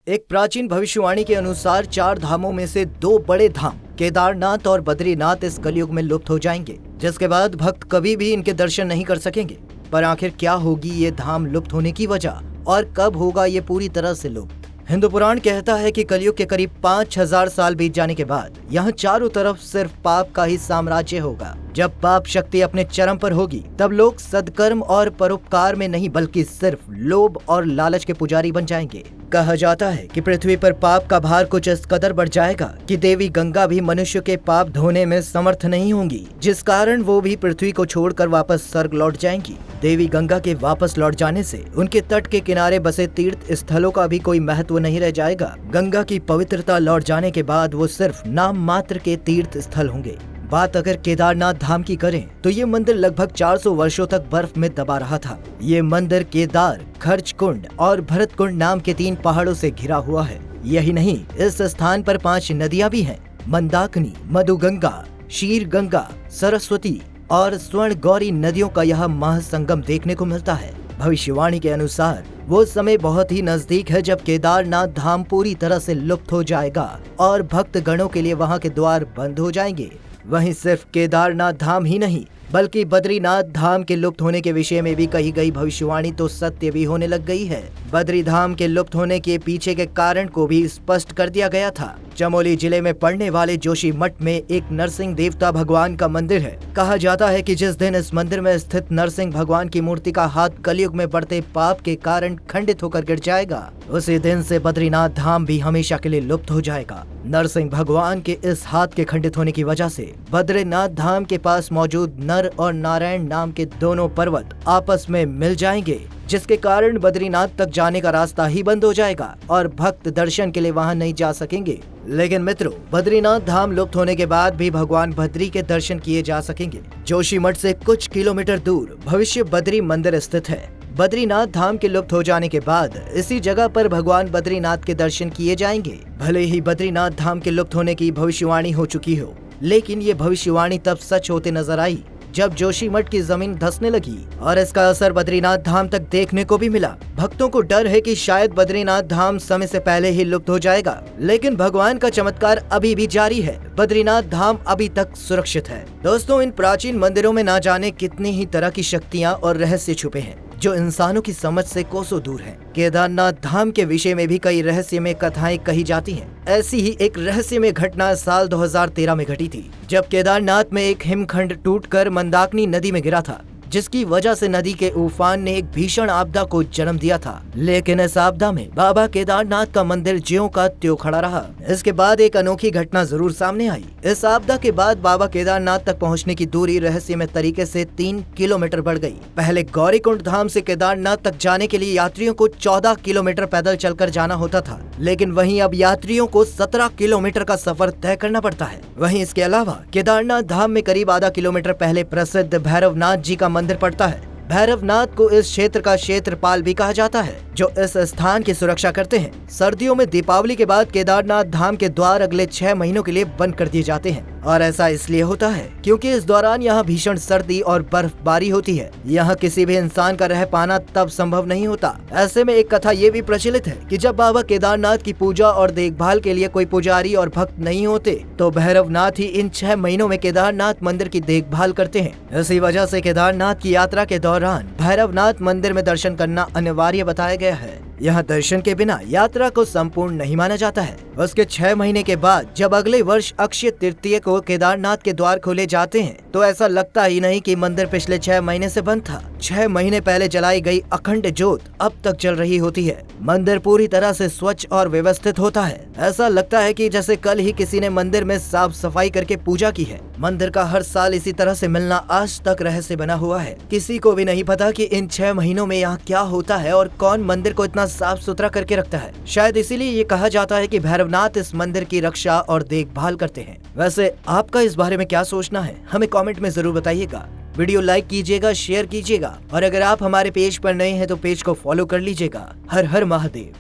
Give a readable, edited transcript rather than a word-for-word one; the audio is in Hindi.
एक प्राचीन भविष्यवाणी के अनुसार 4 धामों में से 2 बड़े धाम केदारनाथ और बद्रीनाथ इस कलयुग में लुप्त हो जाएंगे, जिसके बाद भक्त कभी भी इनके दर्शन नहीं कर सकेंगे। पर आखिर क्या होगी ये धाम लुप्त होने की वजह और कब होगा ये पूरी तरह से लुप्त? हिंदू पुराण कहता है कि कलयुग के करीब 5000 साल बीत जाने के बाद यहाँ चारों तरफ सिर्फ पाप का ही साम्राज्य होगा। जब पाप शक्ति अपने चरम पर होगी, तब लोग सद्कर्म और परोपकार में नहीं बल्कि सिर्फ लोभ और लालच के पुजारी बन जाएंगे। कहा जाता है कि पृथ्वी पर पाप का भार कुछ इस कदर बढ़ जाएगा कि देवी गंगा भी मनुष्य के पाप धोने में समर्थ नहीं होंगी, जिस कारण वो भी पृथ्वी को छोड़कर वापस स्वर्ग लौट जाएंगी। देवी गंगा के वापस लौट जाने से उनके तट के किनारे बसे तीर्थ स्थलों का भी कोई महत्व नहीं रह जाएगा। गंगा की पवित्रता लौट जाने के बाद वो सिर्फ नाम मात्र के तीर्थ स्थल होंगे। बात अगर केदारनाथ धाम की करें तो ये मंदिर लगभग 400 वर्षों तक बर्फ में दबा रहा था। ये मंदिर केदार, खर्च कुंड और भरत कुंड नाम के 3 पहाड़ों से घिरा हुआ है। यही नहीं, इस स्थान पर 5 नदियां भी हैं। मंदाकिनी, मधुगंगा, शीर गंगा, सरस्वती और स्वर्ण गौरी नदियों का यह महासंगम देखने को मिलता है। भविष्यवाणी के अनुसार वो समय बहुत ही नजदीक है जब केदारनाथ धाम पूरी तरह से लुप्त हो जाएगा और भक्त गणों के लिए वहाँ के द्वार बंद हो जाएंगे। वहीं सिर्फ केदारनाथ धाम ही नहीं बल्कि बद्रीनाथ धाम के लुप्त होने के विषय में भी कही गई भविष्यवाणी तो सत्य भी होने लग गई है। बद्री धाम के लुप्त होने के पीछे के कारण को भी स्पष्ट कर दिया गया था। चमोली जिले में पड़ने वाले जोशी मठ में एक नरसिंह देवता भगवान का मंदिर है। कहा जाता है कि जिस दिन इस मंदिर में स्थित नरसिंह भगवान की मूर्ति का हाथ कलयुग में बढ़ते पाप के कारण खंडित होकर गिर जाएगा, उसी दिन से बद्रीनाथ धाम भी हमेशा के लिए लुप्त हो जाएगा। नरसिंह भगवान के इस हाथ के खंडित होने की वजह से बद्रीनाथ धाम के पास मौजूद नर और नारायण नाम के दोनों पर्वत आपस में मिल जाएंगे, जिसके कारण बद्रीनाथ तक जाने का रास्ता ही बंद हो जाएगा और भक्त दर्शन के लिए वहां नहीं जा सकेंगे। लेकिन मित्रों, बद्रीनाथ धाम लुप्त होने के बाद भी भगवान बद्री के दर्शन किए जा सकेंगे। जोशीमठ से कुछ किलोमीटर दूर भविष्य बद्री मंदिर स्थित है। बद्रीनाथ धाम के लुप्त हो जाने के बाद इसी जगह पर भगवान बद्रीनाथ के दर्शन किए जाएंगे। भले ही बद्रीनाथ धाम के लुप्त होने की भविष्यवाणी हो चुकी हो, लेकिन ये भविष्यवाणी तब सच होते नजर आई जब जोशीमठ की जमीन धंसने लगी और इसका असर बद्रीनाथ धाम तक देखने को भी मिला। भक्तों को डर है कि शायद बद्रीनाथ धाम समय से पहले ही लुप्त हो जाएगा, लेकिन भगवान का चमत्कार अभी भी जारी है। बद्रीनाथ धाम अभी तक सुरक्षित है। दोस्तों, इन प्राचीन मंदिरों में ना जाने कितनी ही तरह की शक्तियाँ और रहस्य छुपे हैं जो इंसानों की समझ से कोसों दूर हैं। केदारनाथ धाम के विषय में भी कई रहस्यमय कथाएं कही जाती हैं। ऐसी ही एक रहस्यमय घटना साल 2013 में घटी थी, जब केदारनाथ में एक हिमखंड टूटकर मंदाकिनी नदी में गिरा था, जिसकी वजह से नदी के उफान ने एक भीषण आपदा को जन्म दिया था। लेकिन इस आपदा में बाबा केदारनाथ का मंदिर ज्यों का त्यों खड़ा रहा। इसके बाद एक अनोखी घटना जरूर सामने आई। इस आपदा के बाद बाबा केदारनाथ तक पहुंचने की दूरी रहस्यमय तरीके से 3 किलोमीटर बढ़ गई। पहले गौरीकुंड धाम से केदारनाथ तक जाने के लिए यात्रियों को 14 किलोमीटर पैदल चलकर जाना होता था, लेकिन वहीं अब यात्रियों को 17 किलोमीटर का सफर तय करना पड़ता है। वहीं इसके अलावा केदारनाथ धाम में करीब आधा किलोमीटर पहले प्रसिद्ध भैरवनाथ जी का मंदिर पड़ता है। भैरवनाथ को इस क्षेत्र का क्षेत्रपाल भी कहा जाता है, जो इस स्थान की सुरक्षा करते हैं। सर्दियों में दीपावली के बाद केदारनाथ धाम के द्वार अगले 6 महीनों के लिए बंद कर दिए जाते हैं, और ऐसा इसलिए होता है क्योंकि इस दौरान यहाँ भीषण सर्दी और बर्फबारी होती है। यहाँ किसी भी इंसान का रह पाना तब संभव नहीं होता। ऐसे में एक कथा ये भी प्रचलित है कि जब बाबा केदारनाथ की पूजा और देखभाल के लिए कोई पुजारी और भक्त नहीं होते, तो भैरवनाथ ही इन 6 महीनों में केदारनाथ मंदिर की देखभाल करते हैं। इसी वजह से केदारनाथ की यात्रा के दौरान भैरवनाथ मंदिर में दर्शन करना अनिवार्य बताया गया है। यहाँ दर्शन के बिना यात्रा को संपूर्ण नहीं माना जाता है। उसके 6 महीने के बाद जब अगले वर्ष अक्षय तृतीया को केदारनाथ के द्वार खोले जाते हैं, तो ऐसा लगता ही नहीं कि मंदिर पिछले 6 महीने से बंद था। 6 महीने पहले जलाई गई अखंड ज्योत अब तक जल रही होती है। मंदिर पूरी तरह से स्वच्छ और व्यवस्थित होता है। ऐसा लगता है कि जैसे कल ही किसी ने मंदिर में साफ सफाई करके पूजा की है। मंदिर का हर साल इसी तरह से मिलना आज तक रहस्य बना हुआ है। किसी को भी नहीं पता कि इन 6 महीनों में यहाँ क्या होता है और कौन मंदिर को इतना साफ सुथरा करके रखता है। शायद इसीलिए ये कहा जाता है कि भैरवनाथ इस मंदिर की रक्षा और देखभाल करते हैं। वैसे आपका इस बारे में क्या सोचना है, हमें कमेंट में जरूर बताइएगा। वीडियो लाइक कीजिएगा, शेयर कीजिएगा, और अगर आप हमारे पेज पर नए हैं तो पेज को फॉलो कर लीजिएगा। हर हर महादेव।